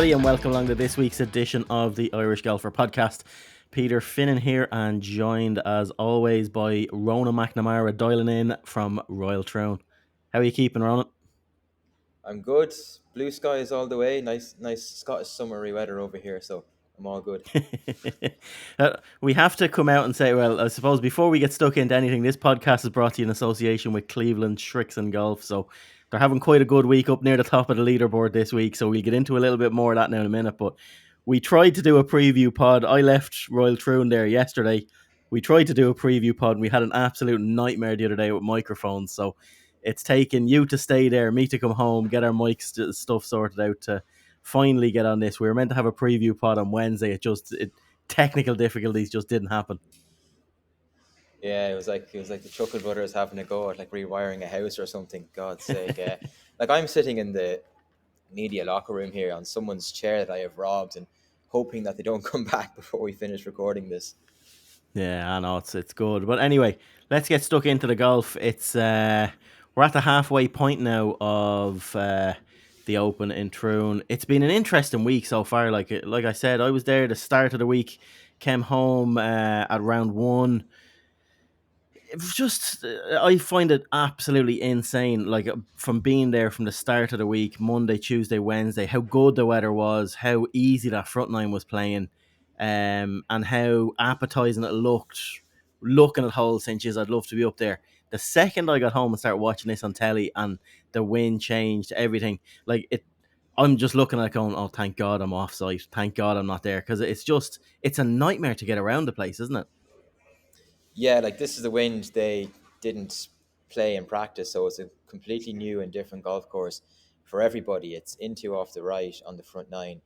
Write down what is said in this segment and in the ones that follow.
everybody, and welcome along to this week's edition of the Irish Golfer Podcast. Peter Finnan here, and joined as always by Ronan McNamara, dialing in from Royal Troon. How are you keeping, Ronan? I'm good. Blue skies all the way. Nice Scottish summery weather over here, so I'm all good. We have to come out and say, well, I suppose before we get stuck into anything, this podcast is brought to you in association with Cleveland Shrixon Golf. So they're having quite a good week up near the top of the leaderboard this week. So we'll get into a little bit more of that now in a minute. But we tried to do a preview pod. I left Royal Troon there yesterday. We tried to do a preview pod, and we had an absolute nightmare the other day with microphones. So it's taken you to stay there, me to come home, get our mic stuff sorted out to finally get on this. We were meant to have a preview pod on Wednesday. Technical difficulties just didn't happen. Yeah, it was like the Chuckle Brothers having a go at like rewiring a house or something. God's sake, yeah. Like I'm sitting in the media locker room here on someone's chair that I have robbed, and hoping that they don't come back before we finish recording this. Yeah, I know it's good. But anyway, let's get stuck into the golf. It's we're at the halfway point now of the Open in Troon. It's been an interesting week so far. Like I said, I was there at the start of the week, came home at round one. It was just, I find it absolutely insane. Like from being there from the start of the week, Monday, Tuesday, Wednesday, how good the weather was, how easy that front nine was playing, and how appetizing it looked. Looking at hole cinches, I'd love to be up there. The second I got home and started watching this on telly, and the wind changed everything. Like it, I'm just looking at it going, oh, thank God I'm off site. Thank God I'm not there, because it's a nightmare to get around the place, isn't it? Yeah, like this is the wind they didn't play in practice, so it's a completely new and different golf course for everybody. It's into off the right on the front nine,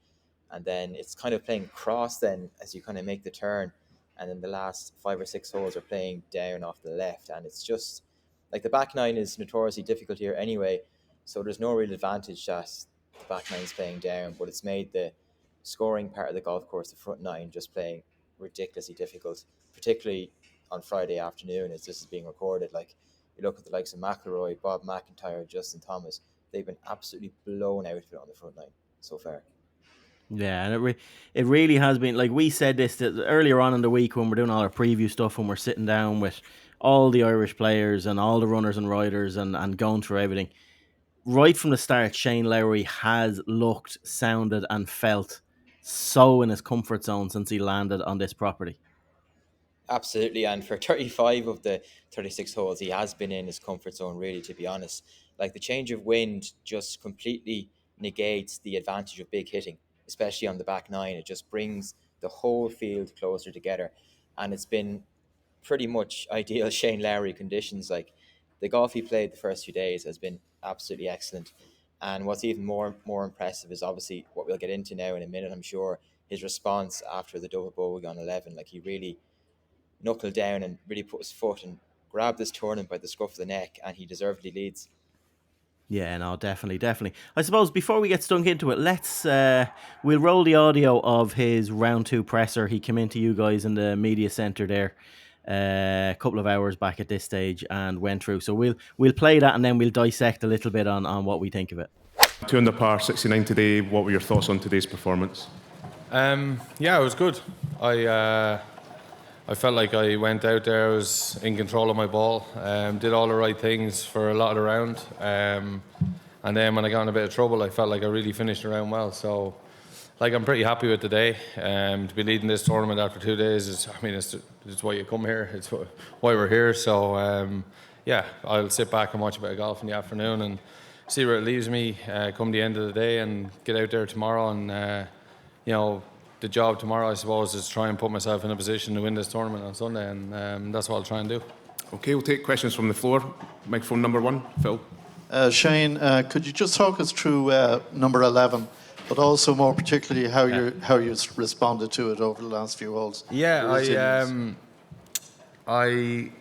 and then it's kind of playing cross then as you kind of make the turn, and then the last 5 or 6 holes are playing down off the left, and it's just like the back nine is notoriously difficult here anyway, so there's no real advantage that the back nine is playing down, but it's made the scoring part of the golf course, the front nine, just playing ridiculously difficult, particularly on Friday afternoon as this is being recorded. Like you look at the likes of McIlroy, Bob McIntyre, Justin Thomas, they've been absolutely blown out of it on the front nine so far. Yeah, and it really has been. Like we said this earlier on in the week when we're doing all our preview stuff, when we're sitting down with all the Irish players and all the runners and riders and going through everything. Right from the start, Shane Lowry has looked, sounded and felt so in his comfort zone since he landed on this property. Absolutely, and for 35 of the 36 holes, he has been in his comfort zone, really, to be honest. Like the change of wind just completely negates the advantage of big hitting, especially on the back nine. It just brings the whole field closer together, and it's been pretty much ideal Shane Lowry conditions. Like the golf he played the first few days has been absolutely excellent. And what's even more impressive is obviously what we'll get into now in a minute, I'm sure, his response after the double bogey on 11. Like he really knuckled down and really put his foot and grabbed this tournament by the scruff of the neck, and he deservedly leads. Yeah, no, definitely. I suppose before we get stunk into it, we'll roll the audio of his round two presser. He came into you guys in the media centre there a couple of hours back at this stage and went through. So we'll play that and then we'll dissect a little bit on what we think of it. 2 under par, 69 today. What were your thoughts on today's performance? Yeah, it was good. I felt like I went out there, I was in control of my ball, did all the right things for a lot of the round, and then when I got in a bit of trouble, I felt like I really finished the round well. So, like, I'm pretty happy with today. To be leading this tournament after 2 days it's why you come here. It's why we're here. So, yeah, I'll sit back and watch a bit of golf in the afternoon and see where it leaves me come the end of the day, and get out there tomorrow and the job tomorrow, I suppose, is try and put myself in a position to win this tournament on Sunday, and that's what I'll try and do. Okay, we'll take questions from the floor. Microphone number 1, Phil. Shane, could you just talk us through number 11, but also more particularly how you responded to it over the last few holes? Yeah, I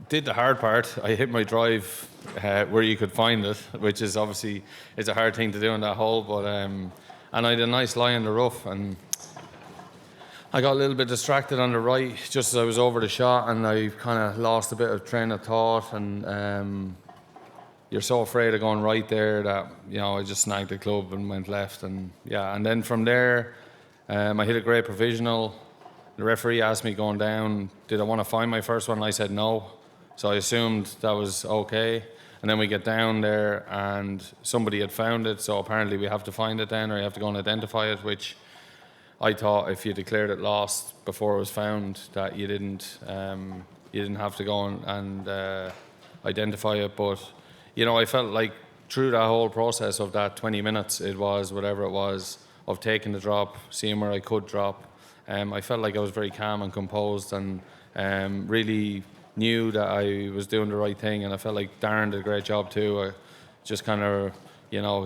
did the hard part. I hit my drive where you could find it, which is obviously it's a hard thing to do on that hole, but. And I had a nice lie in the rough, and I got a little bit distracted on the right just as I was over the shot, and I kind of lost a bit of train of thought, and you're so afraid of going right there that, I just snagged the club and went left. And then from there, I hit a great provisional. The referee asked me going down, did I want to find my first one? And I said no. So I assumed that was okay. And then we get down there and somebody had found it. So apparently we have to find it then, or you have to go and identify it, which I thought if you declared it lost before it was found, that you didn't have to go and identify it. But, I felt like through that whole process of that 20 minutes, it was whatever it was, of taking the drop, seeing where I could drop, I felt like I was very calm and composed, and really knew that I was doing the right thing, and I felt like Darren did a great job too. I just kind of,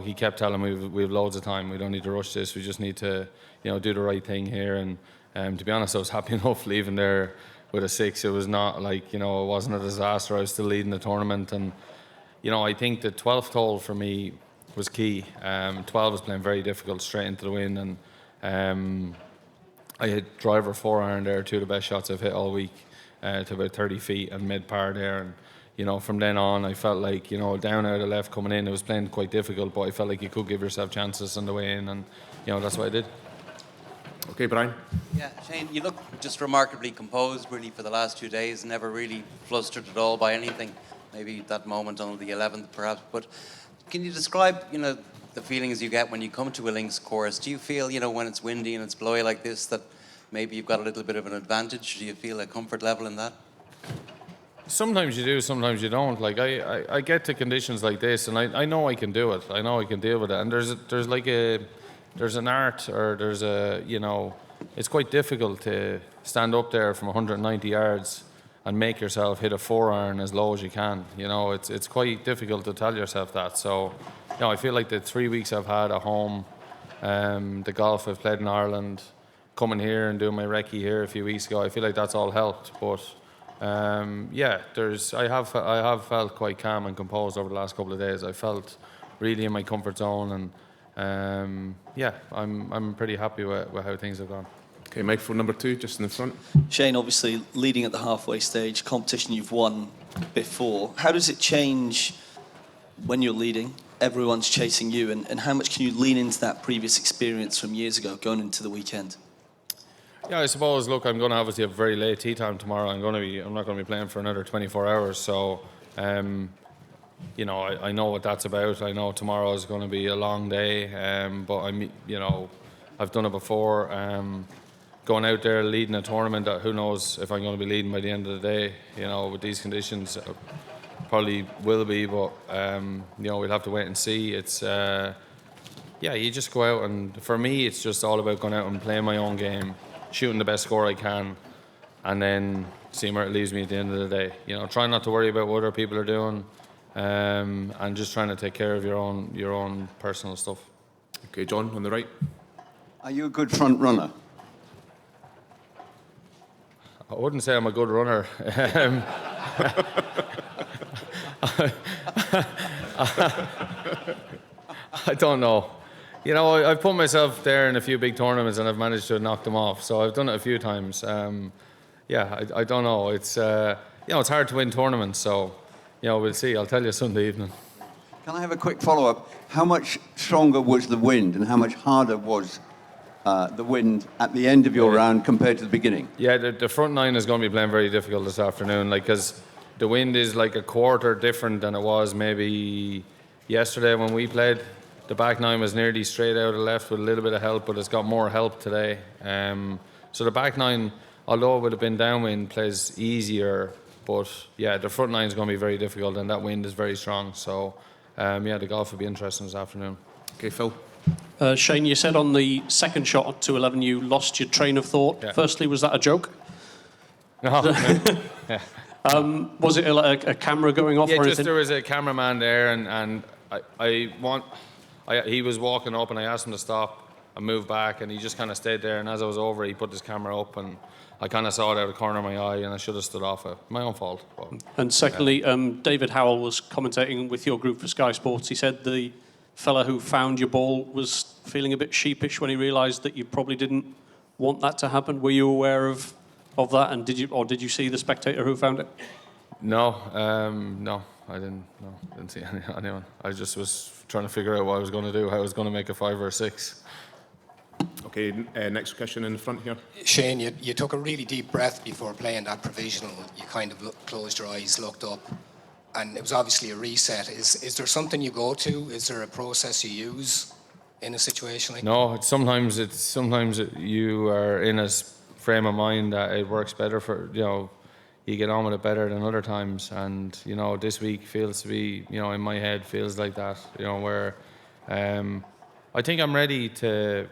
he kept telling me we have loads of time, we don't need to rush this, we just need to, do the right thing here. And to be honest, I was happy enough leaving there with a 6. It was not like, it wasn't a disaster. I was still leading the tournament, and I think the 12th hole for me was key. 12 was playing very difficult, straight into the wind, and I hit driver 4-iron there, 2 of the best shots I've hit all week, to about 30 feet and mid-par there. And, from then on, I felt like, down out of left coming in, it was playing quite difficult, but I felt like you could give yourself chances on the way in, and, that's what I did. Okay, Brian. Yeah, Shane, you look just remarkably composed, really, for the last 2 days, never really flustered at all by anything. Maybe that moment on the 11th, perhaps. But can you describe, the feelings you get when you come to a links course? Do you feel, when it's windy and it's blowy like this, that maybe you've got a little bit of an advantage? Do you feel a comfort level in that? Sometimes you do, sometimes you don't. Like I get to conditions like this, and I know I can do it. I know I can deal with it. And there's an art, or there's a, it's quite difficult to stand up there from 190 yards and make yourself hit a 4-iron as low as you can. It's quite difficult to tell yourself that. So, I feel like the 3 weeks I've had at home, the golf I've played in Ireland, coming here and doing my recce here a few weeks ago, I feel like that's all helped. But I have felt quite calm and composed over the last couple of days. I felt really in my comfort zone, and I'm pretty happy with how things have gone. Okay, microphone number 2, just in the front. Shane, obviously leading at the halfway stage, competition you've won before. How does it change when you're leading? Everyone's chasing you, and how much can you lean into that previous experience from years ago going into the weekend? Yeah, I suppose, look, I'm going to obviously have a very late tee time tomorrow. I'm not going to be playing for another 24 hours, so I know what that's about. I know tomorrow is going to be a long day, but I've done it before. Going out there leading a tournament that who knows if I'm going to be leading by the end of the day. With these conditions, probably will be, but we'll have to wait and see. It's you just go out, and for me, it's just all about going out and playing my own game, shooting the best score I can, and then seeing where it leaves me at the end of the day. Trying not to worry about what other people are doing. And just trying to take care of your own personal stuff. Okay, John, on the right. Are you a good front runner? I wouldn't say I'm a good runner. I don't know. I've put myself there in a few big tournaments and I've managed to knock them off. So I've done it a few times. I don't know. It's it's hard to win tournaments. So we'll see. I'll tell you Sunday evening. Can I have a quick follow-up? How much stronger was the wind, and how much harder was the wind at the end of your round compared to the beginning? Yeah, the front 9 is going to be playing very difficult this afternoon, because the wind is like a quarter different than it was maybe yesterday when we played. The back 9 was nearly straight out of left with a little bit of help, but it's got more help today. So the back 9, although it would have been downwind, plays easier. But yeah, the front 9 is going to be very difficult, and that wind is very strong. So the golf will be interesting this afternoon. Okay, Phil. Shane, you said on the second shot at 211 you lost your train of thought. Yeah. Firstly, was that a joke? No. Yeah. Was it a camera going off or just anything? there was a cameraman there, and he was walking up, and I asked him to stop and move back, and he just kind of stayed there. And as I was over, he put his camera up, and I kind of saw it out of the corner of my eye, and I should have stood off it. My own fault. But, and secondly, David Howell was commentating with your group for Sky Sports. He said the fella who found your ball was feeling a bit sheepish when he realised that you probably didn't want that to happen. Were you aware of that, and did you see the spectator who found it? No, I didn't see anyone. I just was trying to figure out what I was going to do, how I was going to make a 5 or a 6. Okay, next question in the front here. Shane, you took a really deep breath before playing that provisional. You kind of closed your eyes, looked up, and it was obviously a reset. Is there something you go to? Is there a process you use in a situation like that? No, sometimes you are in a frame of mind that it works better for, you get on with it better than other times. And, this week feels to be, in my head feels like that, where I think I'm ready to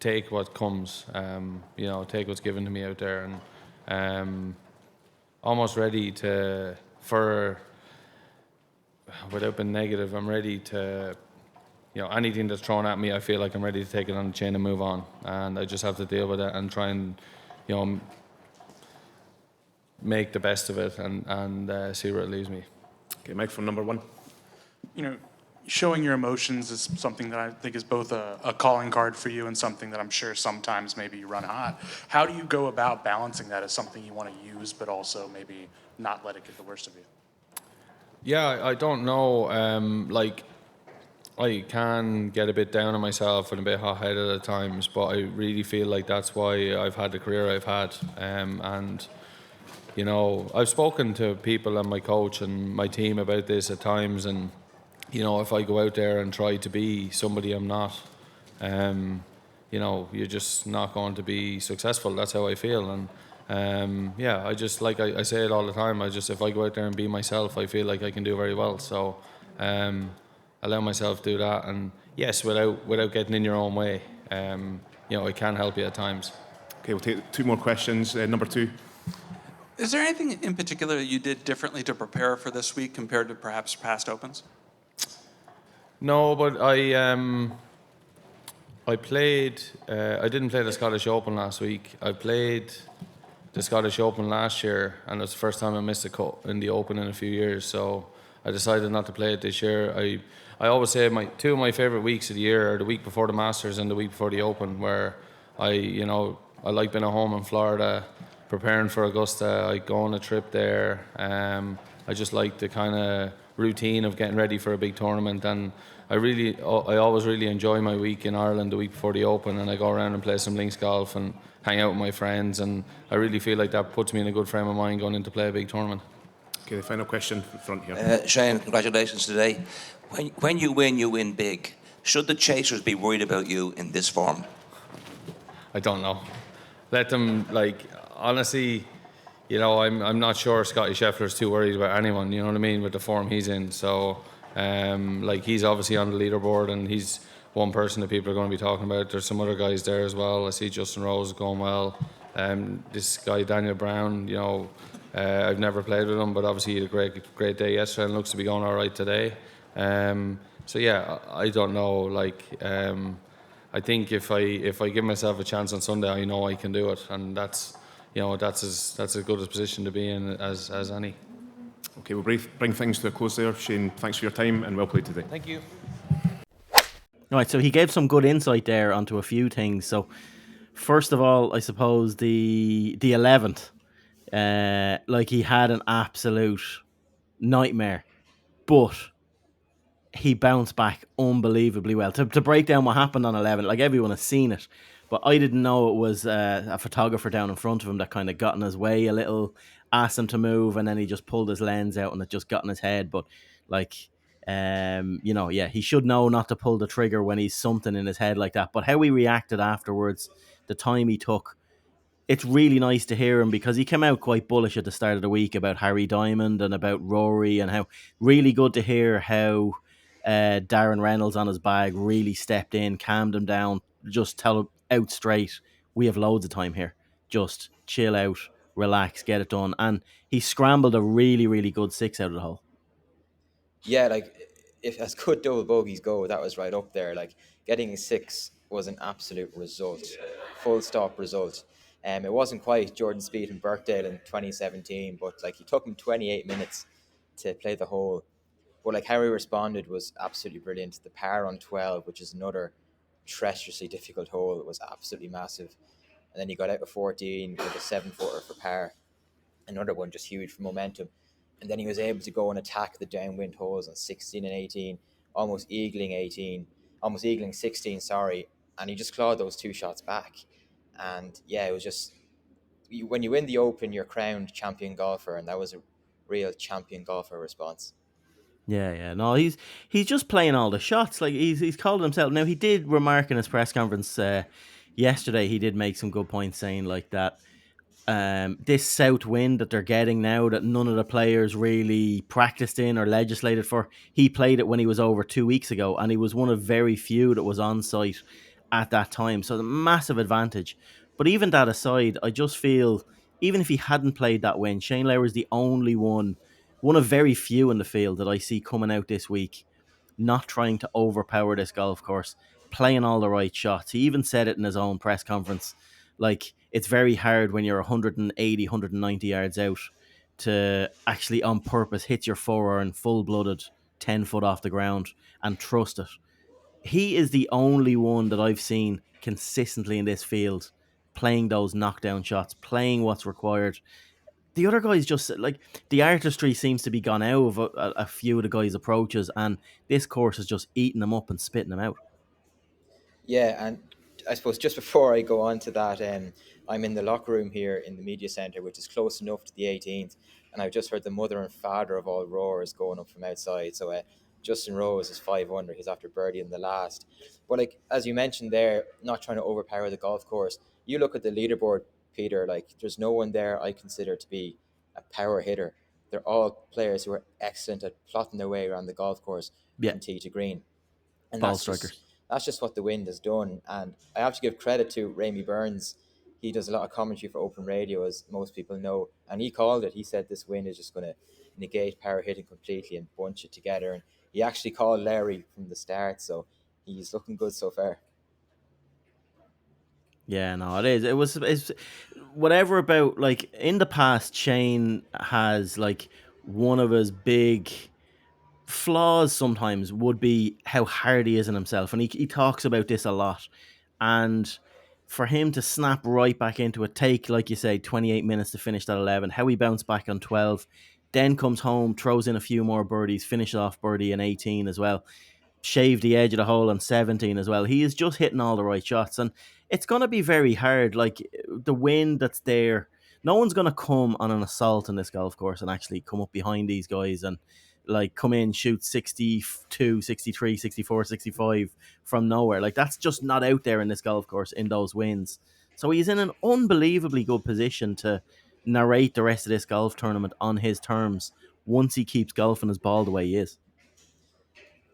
take what comes, take what's given to me out there, and almost ready without being negative, I'm ready to, anything that's thrown at me, I feel like I'm ready to take it on the chin and move on. And I just have to deal with it and try and, make the best of it and see where it leaves me. Okay, microphone number 1. Showing your emotions is something that I think is both a calling card for you and something that I'm sure sometimes maybe you run hot. How do you go about balancing that as something you want to use, but also maybe not let it get the worst of you? Yeah, I don't know. I can get a bit down on myself and a bit hot-headed at times, but I really feel like that's why I've had the career I've had. And I've spoken to people and my coach and my team about this at times, and if I go out there and try to be somebody I'm not, you're just not going to be successful. That's how I feel. And I just, like I say it all the time, if I go out there and be myself, I feel like I can do very well. So allow myself to do that, and yes, without getting in your own way, it can help you at times. Okay, we'll take 2 more questions. Number 2. Is there anything in particular you did differently to prepare for this week compared to perhaps past Opens? No, but I played. I didn't play the Scottish Open last week. I played the Scottish Open last year, and it's the first time I missed a cut in the Open in a few years. So I decided not to play it this year. I always say 2 of my favourite weeks of the year are the week before the Masters and the week before the Open, where I like being at home in Florida, preparing for Augusta. I go on a trip there. I just like the kind of routine of getting ready for a big tournament, and I always really enjoy my week in Ireland the week before the Open, and I go around and play some links golf and hang out with my friends, and I really feel like that puts me in a good frame of mind going in to play a big tournament. Okay, the final question front here. Shane, congratulations today. When you win big. Should the chasers be worried about you in this form? I don't know. Let them, honestly, I'm not sure Scottie Scheffler's too worried about anyone, you know what I mean, with the form he's in. So, he's obviously on the leaderboard, and he's one person that people are going to be talking about. There's some other guys there as well. I see Justin Rose going well. This guy, Daniel Brown, I've never played with him, but obviously he had a great day yesterday and looks to be going all right today. I don't know. I think if I give myself a chance on Sunday, I know I can do it, and that's as good a position to be in as any. Okay, we'll bring things to a close there. Shane, thanks for your time and well played today. Thank you. All right, so he gave some good insight there onto a few things. So first of all, I suppose the 11th, he had an absolute nightmare, but he bounced back unbelievably well. To break down what happened on 11, everyone has seen it, but I didn't know it was a photographer down in front of him that kind of got in his way a little, asked him to move, and then he just pulled his lens out and it just got in his head. But he should know not to pull the trigger when he's something in his head like that. But how he reacted afterwards, the time he took, it's really nice to hear him, because he came out quite bullish at the start of the week about Harry Diamond and about Rory, and how really good to hear how Darren Reynolds on his bag really stepped in, calmed him down, just tell him out straight, we have loads of time here, just chill out, relax, get it done. And he scrambled a really, really good 6 out of the hole. Yeah, if as good double bogeys go, that was right up there. Getting a 6 was an absolute result, full stop result. It wasn't quite Jordan Spieth and Birkdale in 2017, but it took him 28 minutes to play the hole. But how he responded was absolutely brilliant. The par on 12, which is another treacherously difficult hole, was absolutely massive. And then he got out of 14 with a 7-footer for par. Another one just huge for momentum. And then he was able to go and attack the downwind holes on 16 and 18, almost eagling 16, sorry. And he just clawed those 2 shots back. And yeah, it was just, when you win the Open, you're crowned champion golfer, and that was a real champion golfer response. Yeah. No, he's just playing all the shots. Like he's called himself. Now he did remark in his press conference yesterday. He did make some good points, saying like that this south wind that they're getting now, that none of the players really practiced in or legislated for. He played it when he was over 2 weeks ago, and he was one of very few that was on site at that time. So the massive advantage. But even that aside, I just feel even if he hadn't played that wind, Shane Lowry is the only one of very few in the field that I see coming out this week, not trying to overpower this golf course, playing all the right shots. He even said it in his own press conference. Like, it's very hard when you're 180, 190 yards out to actually on purpose hit your forehand full-blooded 10 foot off the ground and trust it. He is the only one that I've seen consistently in this field playing those knockdown shots, playing what's required. The other guys just like the artistry seems to be gone out of a few of the guys' approaches, and this course is just eating them up and spitting them out. Yeah, and I suppose just before I go on to that, I'm in the locker room here in the media centre, which is close enough to the 18th, and I've just heard the mother and father of all roars going up from outside. So Justin Rose is 5 under. He's after birdie in the last. But like as you mentioned there, not trying to overpower the golf course. You look at the leaderboard, Peter. Like there's no one there I consider to be a power hitter. They're all players who are excellent at plotting their way around the golf course Yeah, from tee to green, and ball strikers. that's just what the wind has done. And I have to give credit to Ramey Burns. He does a lot of commentary for Open Radio, as most people know, and he called it. He said this wind is just going to negate power hitting completely and bunch it together. And he actually called Larry from the start, so he's looking good so far. Yeah, no, it is. It's whatever about like in the past. Shane has like one of his big flaws sometimes would be how hard he is on himself, and he talks about this a lot. And for him to snap right back into it, take like you say 28 minutes to finish that 11, how he bounced back on 12, then comes home, throws in a few more birdies, finishes off birdie in 18 as well, shaved the edge of the hole on 17 as well. He is just hitting all the right shots, and it's going to be very hard. Like the wind that's there, no one's going to come on an assault in this golf course and actually come up behind these guys and like come in, shoot 62, 63, 64, 65 from nowhere. Like that's just not out there in this golf course in those winds. So he's in an unbelievably good position to narrate the rest of this golf tournament on his terms once he keeps golfing his ball the way he is.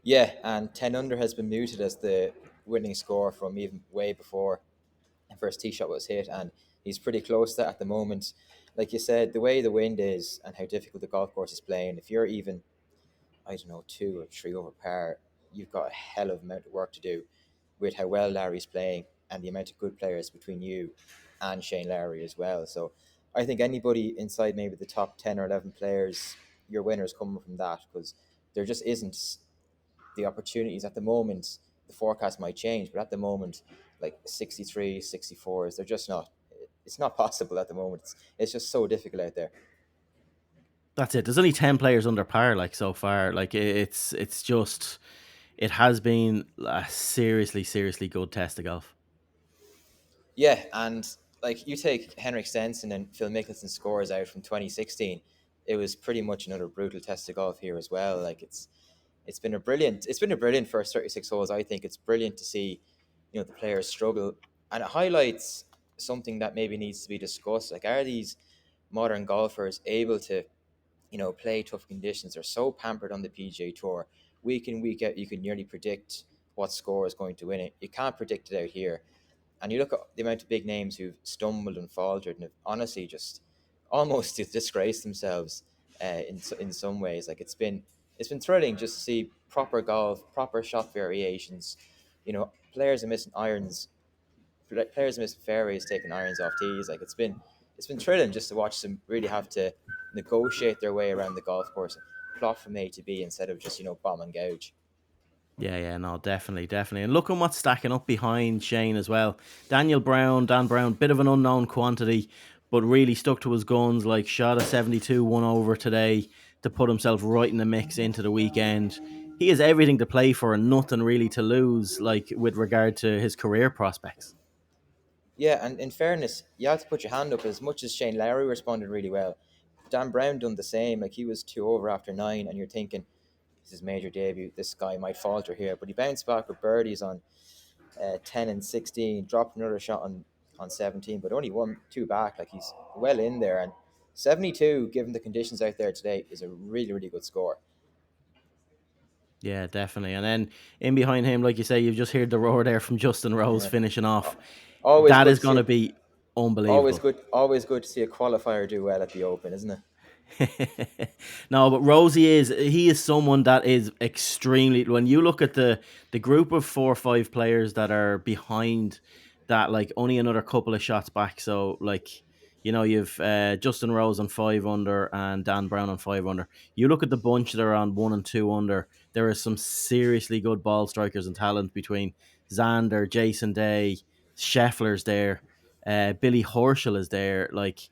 Yeah, and 10 under has been mooted as the winning score from even way before the first tee shot was hit, and he's pretty close to that at the moment. Like you said, the way the wind is and how difficult the golf course is playing, if you're even, I don't know, 2 or 3 over par, you've got a hell of amount of work to do with how well Larry's playing and the amount of good players between you and Shane Lowry as well. So I think anybody inside maybe the top 10 or 11 players, your winners coming from that, because there just isn't the opportunities at the moment. The forecast might change, but at the moment, like 63, 64s, they're just not, it's not possible at the moment. It's just so difficult out there. That's it. There's only 10 players under par, like so far. Like it's just, it has been a seriously good test of golf. Yeah, and like you take Henrik Stenson and Phil Mickelson's scores out from 2016, it was pretty much another brutal test of golf here as well. Like it's been a brilliant first 36 holes. I think it's brilliant to see, the players struggle, and it highlights something that maybe needs to be discussed. Like, are these modern golfers able to, play tough conditions? They're so pampered on the PGA Tour. Week in, week out, you can nearly predict what score is going to win it. You can't predict it out here. And you look at the amount of big names who've stumbled and faltered and have honestly just almost disgraced themselves in some ways. Like it's been thrilling just to see proper golf, proper shot variations. Players are missing irons, players are missing fairways, taking irons off tees. Like it's been thrilling just to watch them really have to negotiate their way around the golf course, plot from A to B instead of just bomb and gouge. Yeah, no, definitely. And look at what's stacking up behind Shane as well. Dan Brown, bit of an unknown quantity, but really stuck to his guns, like shot a 72, 1 over today. to put himself right in the mix into the weekend. He has everything to play for and nothing really to lose, like with regard to his career prospects. Yeah, and in fairness, you have to put your hand up. As much as Shane Lowry responded really well, Dan Brown done the same. Like, he was 2 over after 9, and you're thinking, this is his major debut. This guy might falter here, but he bounced back with birdies on 10 and 16, dropped another shot on 17, but only 1-2 back. Like, he's well in there, and 72, given the conditions out there today, is a really, really good score. Yeah, definitely. And then in behind him, like you say, you've just heard the roar there from Justin Rose Yeah. finishing off. Always That good is to going see to be always unbelievable. good to see a qualifier do well at the Open, isn't it? No, but he is someone that is extremely, when you look at the group of 4 or 5 players that are behind that, like only another couple of shots back. So like, you've Justin Rose on 5 under and Dan Brown on 5 under. You look at the bunch that are on 1 and 2 under. There are some seriously good ball strikers and talent between Xander, Jason Day, Scheffler's there, Billy Horschel is there, like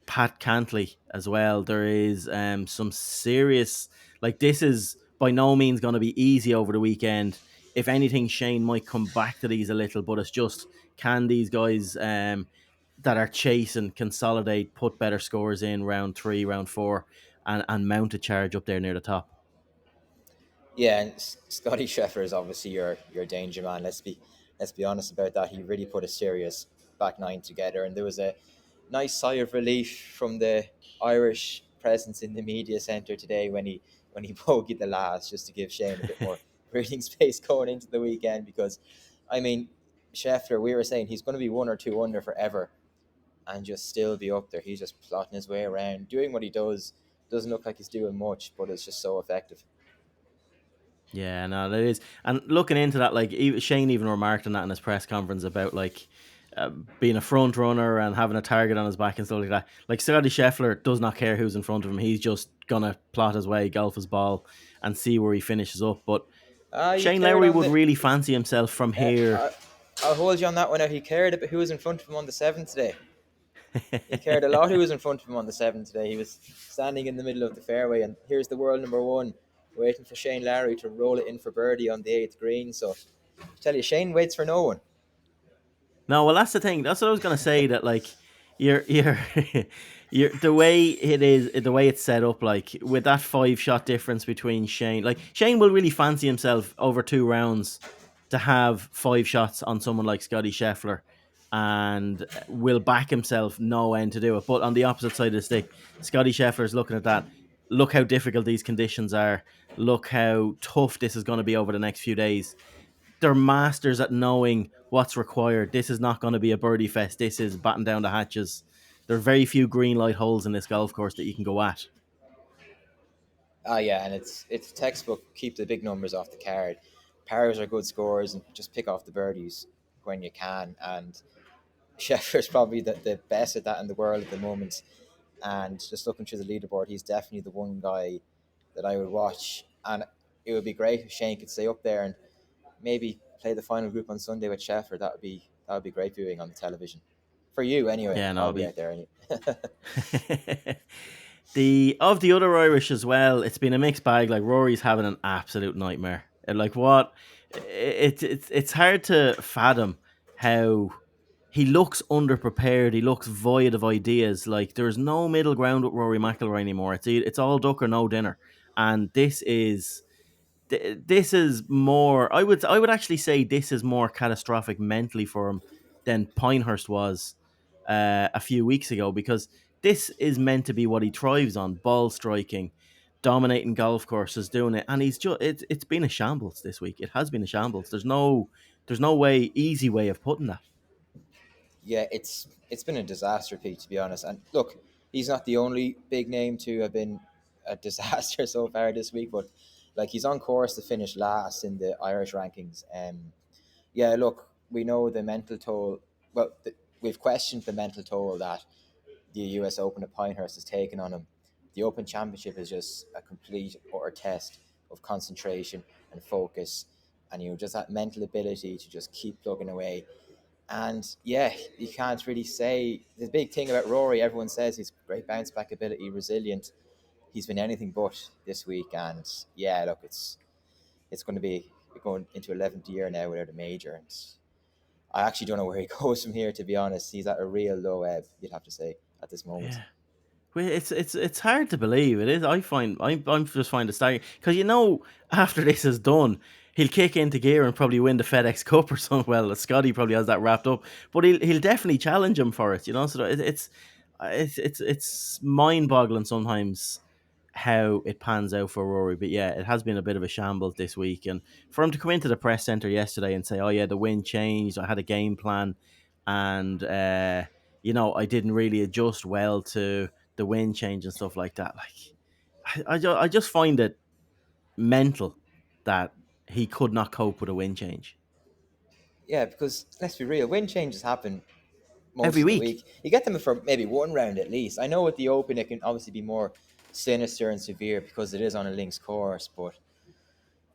Pat Cantley as well. There is some serious, like, this is by no means going to be easy over the weekend. If anything, Shane might come back to these a little, but it's just, can these guys that are chasing consolidate, put better scores in round 3, round 4, and mount a charge up there near the top? Yeah, and Scotty Scheffler is obviously your danger man. Let's be honest about that. He really put a serious back 9 together, and there was a nice sigh of relief from the Irish presence in the media centre today when he bogeyed the last, just to give Shane a bit more breathing space going into the weekend. Because, I mean, Scheffler, we were saying he's going to be 1 or 2 under forever, and just still be up there. He's just plotting his way around, doing what he does. Doesn't look like he's doing much, but it's just so effective. Yeah, no, that is. And looking into that, like, Shane even remarked on that in his press conference about, like, being a front runner and having a target on his back and stuff like that. Like, Scotty Scheffler does not care who's in front of him. He's just gonna plot his way, golf his ball, and see where he finishes up. But He Shane cared Lowry on would the. really fancy himself from here. I'll hold you on that one. Now, he cared about who was in front of him on the 7th today. He cared a lot who was in front of him on the 7th today. He was standing in the middle of the fairway, and here's the world number 1 waiting for Shane Lowry to roll it in for birdie on the 8th green. So, I tell you, Shane waits for no one. No, well, that's the thing. That's what I was gonna say. That, like, you're you're the way it is, the way it's set up, like with that 5-shot difference between Shane. Like, Shane will really fancy himself over 2 rounds to have 5 shots on someone like Scotty Scheffler, and will back himself no end to do it. But on the opposite side of the stick, Scotty Scheffler is looking at that. Look how difficult these conditions are. Look how tough this is going to be over the next few days. They're masters at knowing what's required. This is not going to be a birdie fest. This is batten down the hatches. There are very few green light holes in this golf course that you can go at. Yeah, and it's textbook. Keep the big numbers off the card. Pars are good scores, and just pick off the birdies when you can. And Scheffler's probably the best at that in the world at the moment. And just looking through the leaderboard, he's definitely the one guy that I would watch. And it would be great if Shane could stay up there and maybe play the final group on Sunday with Scheffler. That would be great viewing on the television. For you, anyway. Yeah, no, I'll be out there anyway. The other Irish as well, it's been a mixed bag. Like, Rory's having an absolute nightmare. And, like, what it's hard to fathom how he looks underprepared. He looks void of ideas. Like, there's no middle ground with Rory McIlroy anymore. It's all duck or no dinner. And this is more. I would actually say this is more catastrophic mentally for him than Pinehurst was a few weeks ago, because this is meant to be what he thrives on: ball striking, dominating golf courses, doing it, and he's just it's been a shambles this week. It has been a shambles. There's no easy way of putting that. Yeah, it's been a disaster, Pete, to be honest. And look, he's not the only big name to have been a disaster so far this week, but like, he's on course to finish last in the Irish rankings. Yeah, look, we know the mental toll. Well, we've questioned the mental toll that the US Open at Pinehurst has taken on him. The Open Championship is just a complete utter test of concentration and focus, and just that mental ability to just keep plugging away. And yeah, you can't really say the big thing about Rory. Everyone says he's great bounce back ability, resilient. he's been anything but this week. And yeah, look, it's going to be going into 11th year now without a major. And I actually don't know where he goes from here, to be honest. He's at a real low ebb, you'd have to say, at this moment. Yeah. Well, it's hard to believe. It is. I'm just finding it staggering because after this is done, he'll kick into gear and probably win the FedEx Cup or something. Well, Scotty probably has that wrapped up, but he'll definitely challenge him for it. So it's mind boggling sometimes how it pans out for Rory. But yeah, it has been a bit of a shambles this week, and for him to come into the press center yesterday and say, "Oh yeah, the wind changed. I had a game plan, and I didn't really adjust well to the wind change and stuff like that." Like, I just find it mental that he could not cope with a wind change Yeah, because let's be real, wind changes happen most every of the week. week. You get them for maybe one round at least. I know with the Open it can obviously be more sinister and severe because it is on a links course, but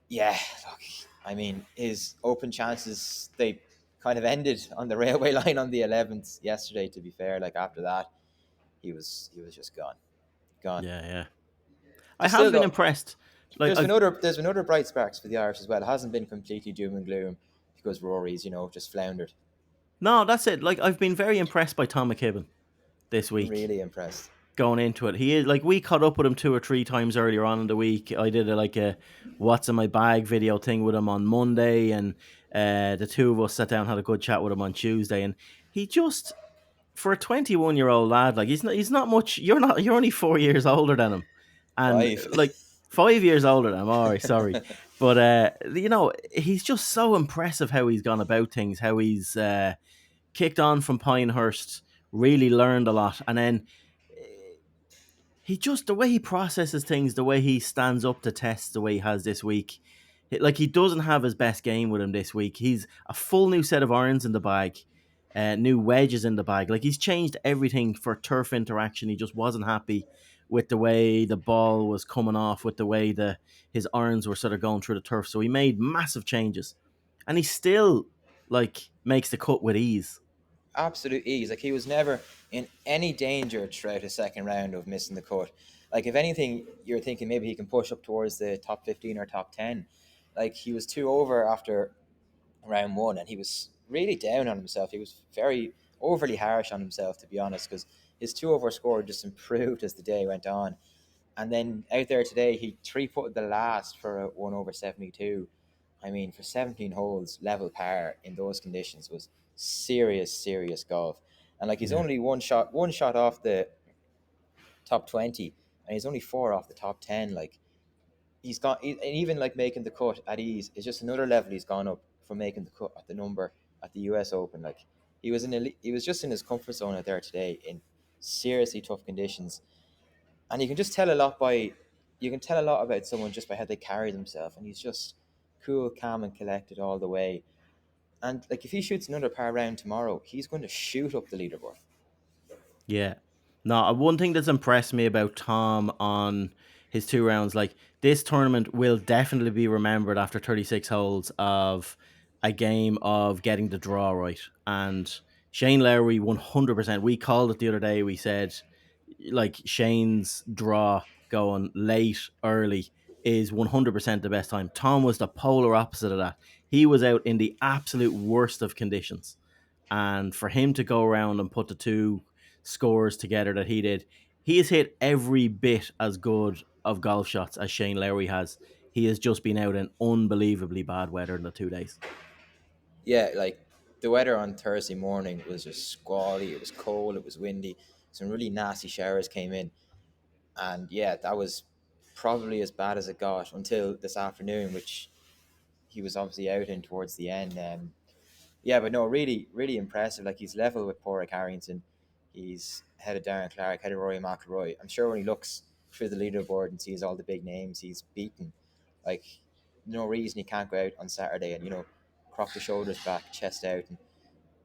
yeah, look, I mean, his Open chances, they kind of ended on the railway line on the 11th yesterday, to be fair. Like after that, he was just gone. Yeah. I But have still been though, impressed. Like there's been other bright sparks for the Irish as well. It hasn't been completely doom and gloom because Rory's, just floundered. No, that's it. Like I've been very impressed by Tom McKibben this week. Really impressed. Going into it, he is like, we caught up with him 2 or 3 times earlier on in the week. I did a what's in my bag video thing with him on Monday, and the two of us sat down, had a good chat with him on Tuesday, and he just, for a 21-year-old lad, like he's not much. You're only 4 years older than him, and 5. like 5 years older than him. All right, sorry, but he's just so impressive how he's gone about things, how he's kicked on from Pinehurst, really learned a lot, and then he just, the way he processes things, the way he stands up to tests, the way he has this week. Like, he doesn't have his best game with him this week. He's a full new set of irons in the bag, new wedges in the bag. Like, he's changed everything for turf interaction. He just wasn't happy with the way the ball was coming off, with the way his irons were sort of going through the turf. So he made massive changes, and he still makes the cut with ease. Absolute ease. Like he was never in any danger throughout his second round of missing the cut. Like if anything, you're thinking maybe he can push up towards the top 15 or top 10. Like he was 2 over after round 1, and he was really down on himself. He was very overly harsh on himself, to be honest, because his 2 over score just improved as the day went on. And then out there today, he 3-putted the last for a 1 over 72. I mean, for 17 holes, level par in those conditions was serious golf. And like he's only one shot off the top 20, and he's only 4 off the top 10. Like and even like making the cut at ease is just another level he's gone up from making the cut at the number at the US Open. Like he was just in his comfort zone out there today in seriously tough conditions. And you can tell a lot about someone just by how they carry themselves. And he's just cool, calm, and collected all the way. And like if he shoots another par round tomorrow, he's going to shoot up the leaderboard. Yeah. No, one thing that's impressed me about Tom on his 2 rounds, like, this tournament will definitely be remembered after 36 holes of a game of getting the draw right. And Shane Lowry, 100%. We called it the other day. We said, like, Shane's draw going late, early is 100% the best time. Tom was the polar opposite of that. He was out in the absolute worst of conditions. And for him to go around and put the 2 scores together that he did, he has hit every bit as good of golf shots as Shane Lowry has. He has just been out in unbelievably bad weather in the 2 days. Yeah, like the weather on Thursday morning was just squally. It was cold. It was windy. Some really nasty showers came in. And yeah, that was probably as bad as it got until this afternoon, which he was obviously out in towards the end. Yeah, but no, really impressive. Like he's level with Porrick Harrington. He's ahead of Darren Clark, ahead of Rory McIlroy. I'm sure when he looks through the leaderboard and sees all the big names he's beaten, like no reason he can't go out on Saturday and crop the shoulders back, chest out, and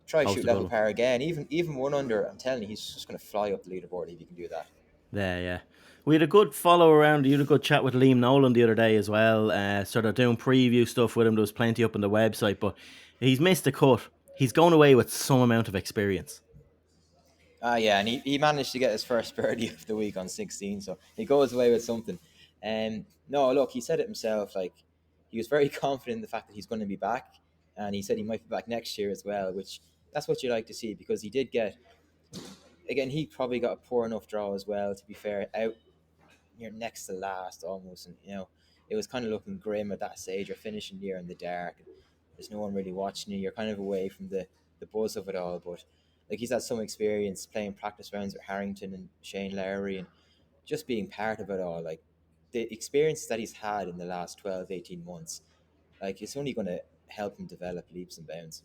try shoot level par again. Even 1 under, I'm telling you, he's just going to fly up the leaderboard if he can do that. Yeah. We had a good follow around. You had a good chat with Liam Nolan the other day as well. Sort of doing preview stuff with him. There was plenty up on the website, but he's missed the cut. He's going away with some amount of experience. Yeah, and he managed to get his first birdie of the week on 16, so he goes away with something. No, look, he said it himself. Like, he was very confident in the fact that he's going to be back, and he said he might be back next year as well, which that's what you like to see, because he did get, again, he probably got a poor enough draw as well, to be fair, out near next to last almost, and it was kind of looking grim at that stage. You're finishing near in the dark, and there's no one really watching you. You're kind of away from the buzz of it all, but like, he's had some experience playing practice rounds with Harrington and Shane Lowry, and just being part of it all. Like, the experience that he's had in the last 12, 18 months, like, it's only going to help him develop leaps and bounds.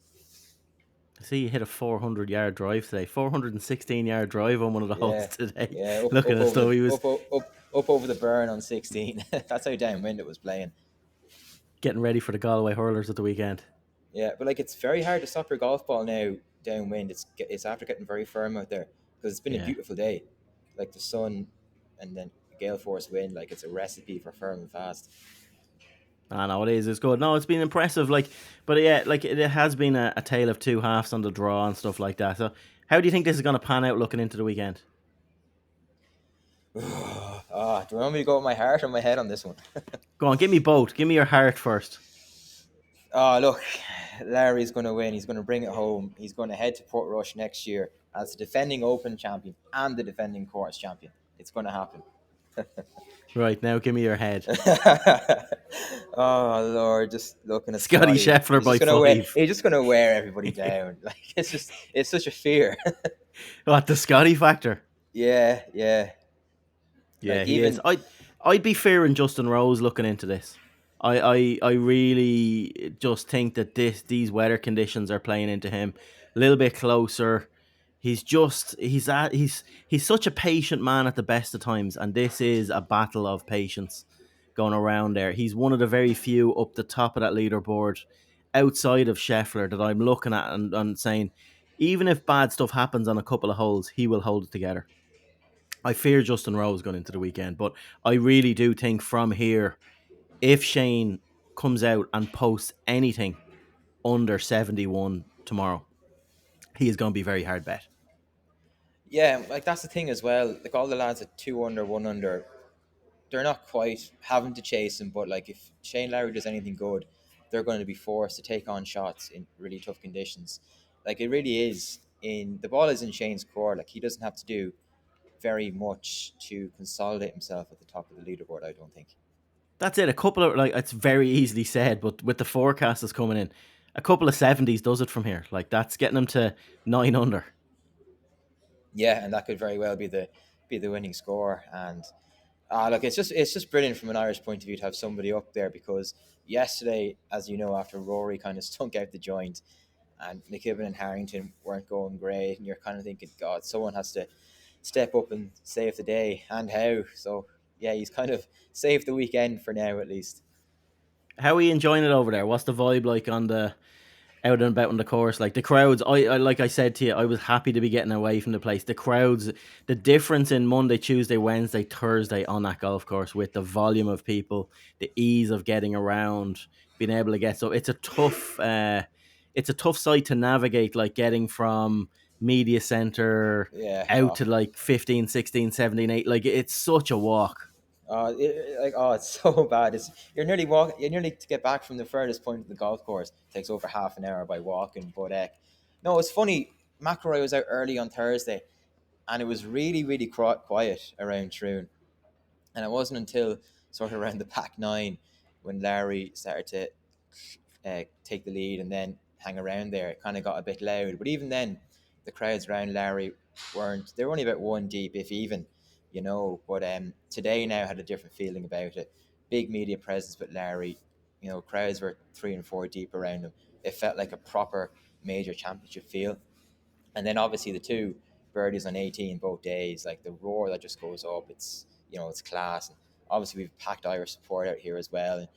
See, he hit a 400-yard drive today, 416-yard drive on one of the holes Yeah, today. yeah, Looking as though he was up over the burn on 16. That's how downwind it was playing. getting ready for the Galway hurlers at the weekend. Yeah, but like, it's very hard to stop your golf ball now downwind. It's after getting very firm out there, because it's been a beautiful day, like the sun, and then gale force wind. Like, it's a recipe for firm and fast. I know it is. It's good. No, it's been impressive. Like, but yeah, like it has been a tale of two halves on the draw and stuff like that. So, how do you think this is going to pan out looking into the weekend? Do you want me to go with my heart or my head on this one? Go on, give me both. Give me your heart first. Look, Larry's going to win. He's going to bring it home. He's going to head to Portrush next year as the defending Open champion and the defending course champion. It's going to happen. Right, now give me your head. Oh Lord, just looking at Scotty Scheffler by 5. He's just going to wear everybody down. Like, it's such a fear. What, the Scotty factor? Yeah. Yeah, Like, he is. I'd be fearing Justin Rose looking into this. I really just think that these weather conditions are playing into him a little bit closer. He's such a patient man at the best of times, and this is a battle of patience going around there. He's one of the very few up the top of that leaderboard outside of Scheffler that I'm looking at and saying, even if bad stuff happens on a couple of holes, he will hold it together. I fear Justin Rose going into the weekend, but I really do think from here, if Shane comes out and posts anything under 71 tomorrow, he is going to be very hard bet. Yeah, like, that's the thing as well. Like, all the lads at 2 under, 1 under, they're not quite having to chase him, but like, if Shane Lowry does anything good, they're going to be forced to take on shots in really tough conditions. Like, it really is the ball is in Shane's core. Like, he doesn't have to do very much to consolidate himself at the top of the leaderboard, I don't think. That's it. A couple of, like, it's very easily said, but with the forecast that's coming in, a couple of 70s does it from here. Like, that's getting him to 9 under. Yeah, and that could very well be the winning score. And look, it's just brilliant from an Irish point of view to have somebody up there, because yesterday, as you know, after Rory kind of stunk out the joint and McKibben and Harrington weren't going great, and you're kind of thinking, God, someone has to step up and save the day, and how. So yeah, he's kind of saved the weekend for now, at least. How are you enjoying it over there? What's the vibe like on the out and about on the course? Like, the crowds, I like I said to you, I was happy to be getting away from the place. The crowds, the difference in Monday, Tuesday, Wednesday, Thursday on that golf course, with the volume of people, the ease of getting around, being able to get, so it's a tough site to navigate, like getting from media center out to like 15, 16, 17, 8. Like, it's such a walk. It's so bad. You're nearly to get back from the furthest point of the golf course. It takes over half an hour by walking. But no, it's funny. McIlroy was out early on Thursday, and it was really, really quiet around Troon. And it wasn't until sort of around the back 9 when Larry started to take the lead and then hang around there. It kind of got a bit loud. But even then, the crowds around Larry they were only about 1 deep, if even. But today now had a different feeling about it. Big media presence with Larry. Crowds were 3 and 4 deep around him. It felt like a proper major championship feel. And then obviously the 2 birdies on 18 both days, like the roar that just goes up, it's class. And obviously we've packed Irish support out here as well. And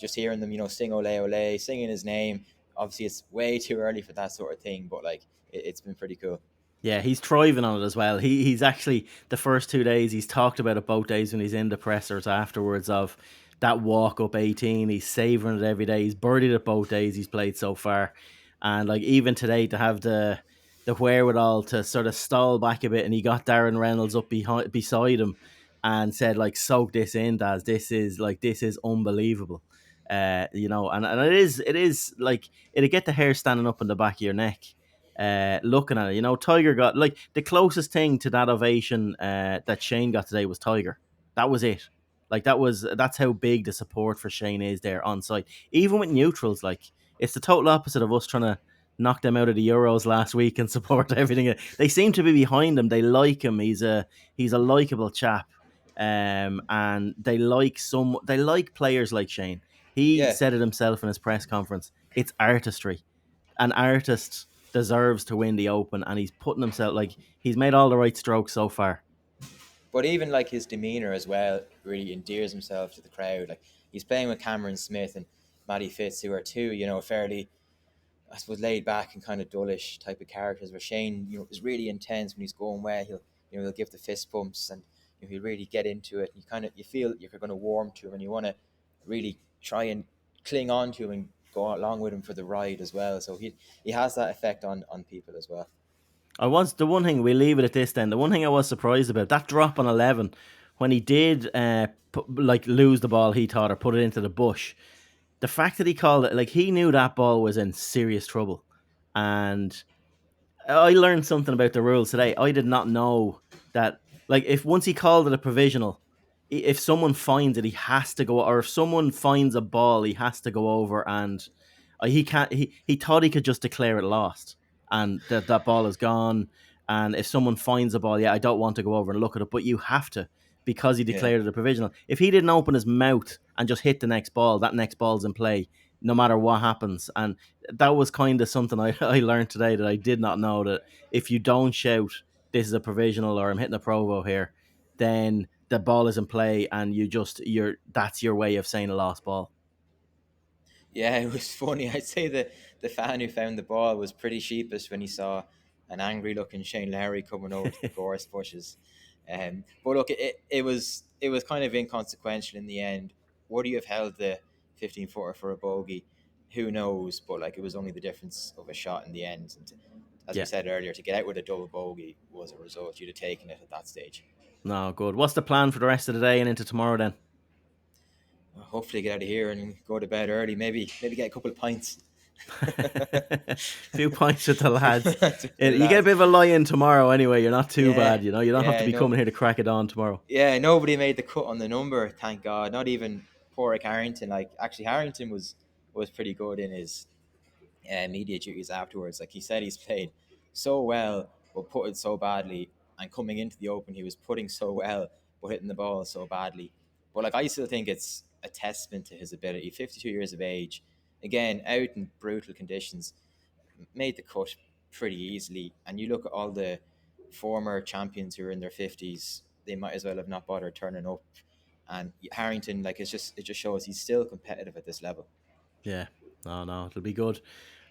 just hearing them, sing Ole Ole, singing his name. Obviously it's way too early for that sort of thing, but like it's been pretty cool. Yeah, he's thriving on it as well. He's actually, the first 2 days, he's talked about it both days when he's in the pressers afterwards of that walk up 18. He's savouring it every day. He's birdied it both days he's played so far. And like even today to have the the wherewithal to sort of stall back a bit, and he got Darren Reynolds up beside him and said, like, soak this in, Daz. This is unbelievable. And it is like, it'll get the hair standing up on the back of your neck. Looking at it, Tiger got, like, the closest thing to that ovation that Shane got today was Tiger. That was it. Like, that's how big the support for Shane is there on site. Even with neutrals, like, it's the total opposite of us trying to knock them out of the Euros last week and support everything. They seem to be behind him. They like him. He's a likable chap, and they like players like Shane. He Yeah. said it himself in his press conference. It's artistry. An artist deserves to win the Open, and he's putting himself, like, he's made all the right strokes so far. But even like his demeanor as well really endears himself to the crowd. Like, he's playing with Cameron Smith and Matty Fitz, who are two, fairly, I suppose, laid back and kind of dullish type of characters. Where Shane, is really intense when he's going well. He'll give the fist bumps, and he'll really get into it. You feel you're going to warm to him, and you want to really try and cling on to him and go along with him for the ride as well. So he has that effect on people as well. The one thing, we leave it at this then. The one thing I was surprised about, that drop on 11, when he did lose the ball, he thought, or put it into the bush. The fact that he called it, like, he knew that ball was in serious trouble. And I learned something about the rules today. I did not know that, like, if once he called it a provisional, if someone finds it, he has to go, or if someone finds a ball, he has to go over, and he can't. He thought he could just declare it lost, and that ball is gone. And if someone finds a ball, I don't want to go over and look at it, but you have to, because he declared it a provisional. If he didn't open his mouth and just hit the next ball, that next ball's in play, no matter what happens. And that was kind of something I learned today, that I did not know, that if you don't shout, this is a provisional, or I'm hitting a provo here, then the ball is in play, and that's your way of saying a lost ball. Yeah, it was funny. I'd say the fan who found the ball was pretty sheepish when he saw an angry looking Shane Lowry coming over to the gorse bushes. But look, it was kind of inconsequential in the end. Would he have held the 15-footer for a bogey? Who knows? But like, it was only the difference of a shot in the end. And as we said earlier, to get out with a double bogey was a result you'd have taken it at that stage. No, good. What's the plan for the rest of the day and into tomorrow then? Hopefully get out of here and go to bed early. Maybe get a couple of pints. A few pints with the lads. You get a bit of a lie-in tomorrow anyway. You're not too bad, You don't have to be coming here to crack it on tomorrow. Yeah, nobody made the cut on the number, thank God. Not even poor Harrington. Like, actually, Harrington was pretty good in his media duties afterwards. Like, he said he's played so well but putted so badly, and coming into the Open he was putting so well but hitting the ball so badly. But like, I still think it's a testament to his ability. 52 years of age, again, out in brutal conditions, made the cut pretty easily. And you look at all the former champions who are in their 50s, they might as well have not bothered turning up. And Harrington, like, it just shows he's still competitive at this level. Yeah, no, it'll be good.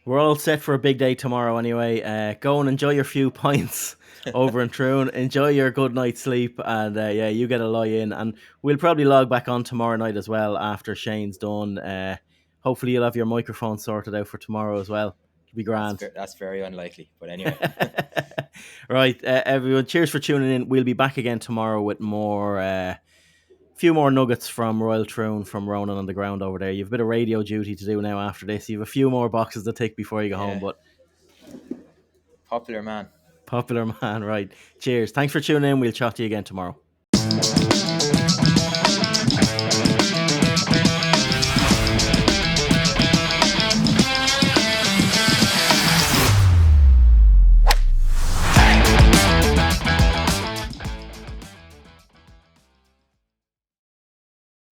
We're all set for a big day tomorrow anyway. Go and enjoy your few pints over in Troon. Enjoy your good night's sleep, and you get a lie in. And we'll probably log back on tomorrow night as well after Shane's done. Hopefully you'll have your microphone sorted out for tomorrow as well. It'll be grand. That's very unlikely, but anyway. Right, everyone, cheers for tuning in. We'll be back again tomorrow with more... few more nuggets from Royal Troon, from Ronan on the ground over there. You've a bit of radio duty to do now after this. You have a few more boxes to tick before you go home, but Popular man, right. Cheers. Thanks for tuning in. We'll chat to you again tomorrow.